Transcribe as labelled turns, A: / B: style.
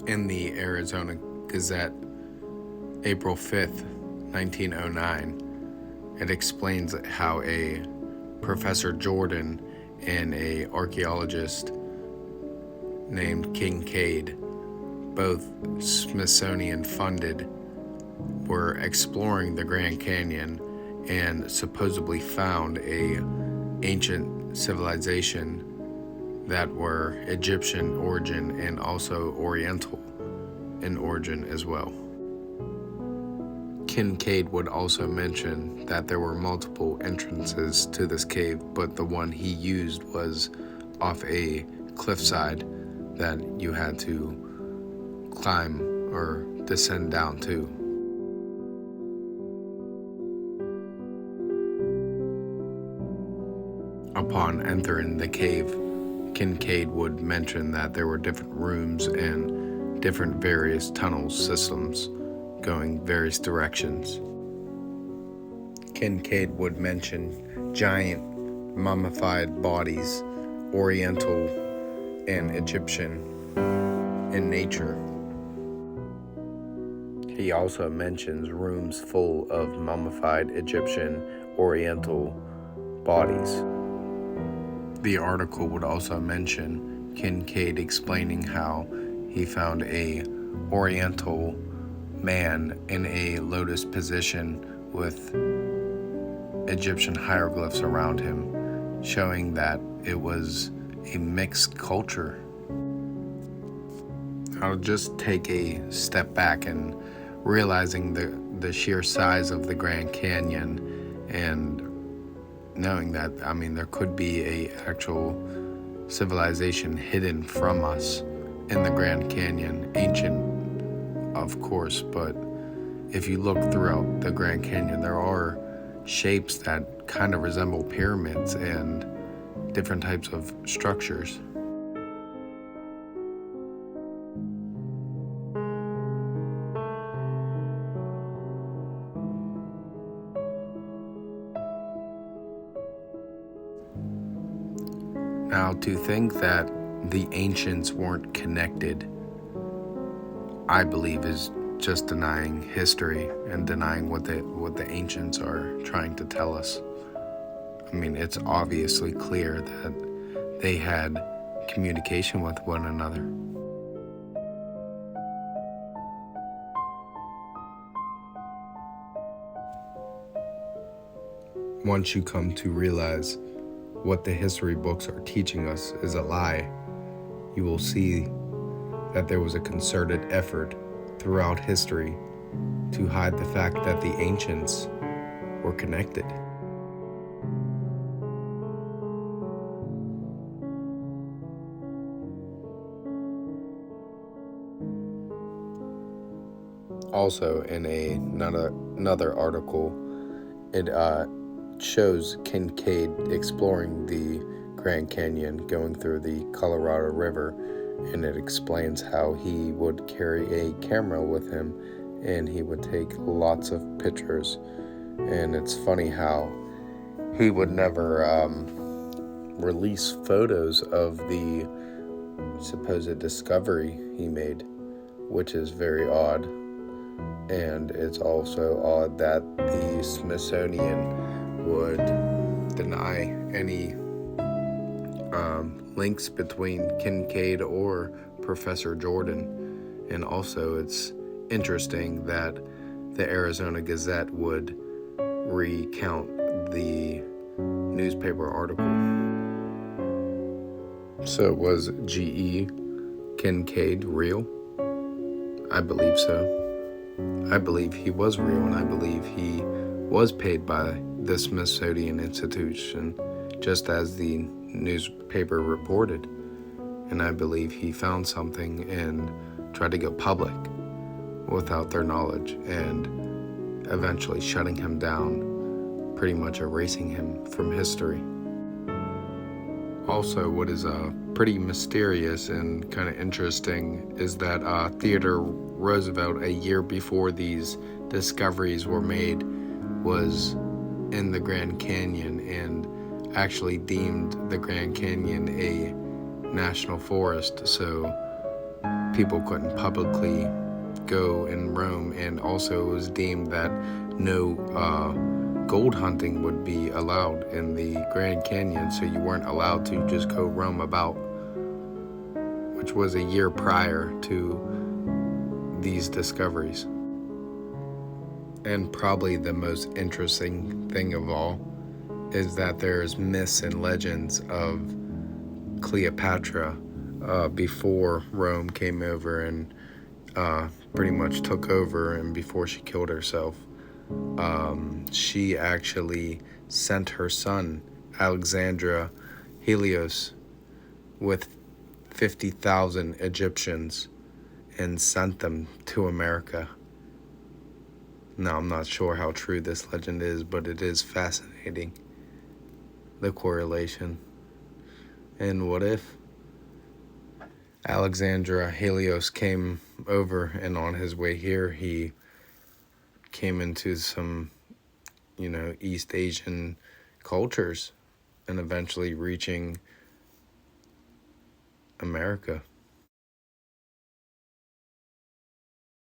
A: In the Arizona Gazette, April 5th, 1909, it explains how a Professor Jordan and a archaeologist named Kincaid, both Smithsonian funded, were exploring the Grand Canyon and supposedly found a ancient civilization that were Egyptian origin and also Oriental in origin as well. Kincaid would also mention that there were multiple entrances to this cave, but the one he used was off a cliffside that you had to climb or descend down to. Upon entering the cave, Kincaid would mention that there were different rooms and different various tunnel systems going various directions. Kincaid would mention giant mummified bodies, Oriental and Egyptian in nature. He also mentions rooms full of mummified Egyptian, Oriental bodies. The article would also mention Kincaid explaining how he found a Oriental man in a lotus position with Egyptian hieroglyphs around him, showing that it was a mixed culture. I'll just take a step back and realizing the sheer size of the Grand Canyon and knowing that, there could be a actual civilization hidden from us in the Grand Canyon, ancient, of course, but if you look throughout the Grand Canyon, there are shapes that kind of resemble pyramids and different types of structures. Now, to think that the ancients weren't connected, I believe, is just denying history and denying what the ancients are trying to tell us. It's obviously clear that they had communication with one another. Once you come to realize what the history books are teaching us is a lie, you will see that there was a concerted effort throughout history to hide the fact that the ancients were connected. Also, in another article, it shows Kincaid exploring the Grand Canyon, going through the Colorado River, and it explains how he would carry a camera with him and he would take lots of pictures. And it's funny how he would never release photos of the supposed discovery he made, which is very odd. And it's also odd that the Smithsonian would deny any links between Kincaid or Professor Jordan. And also it's interesting that the Arizona Gazette would recount the newspaper article. So was G.E. Kincaid real? I believe so. I believe he was real, and I believe he was paid by the Smithsonian Institution, just as the newspaper reported. And I believe he found something and tried to go public without their knowledge, and eventually shutting him down, pretty much erasing him from history. Also, what is pretty mysterious and kind of interesting is that Theodore Roosevelt, a year before these discoveries were made, was in the Grand Canyon and actually deemed the Grand Canyon a national forest. So people couldn't publicly go in Rome, and also it was deemed that no gold hunting would be allowed in the Grand Canyon, so you weren't allowed to just go roam about, which was a year prior to these discoveries. And probably the most interesting thing of all is that there's myths and legends of Cleopatra before Rome came over and pretty much took over, and before she killed herself. She actually sent her son, Alexandra Helios, with 50,000 Egyptians and sent them to America. Now, I'm not sure how true this legend is, but it is fascinating, the correlation. And what if Alexandra Helios came over, and on his way here, he came into some, East Asian cultures and eventually reaching America?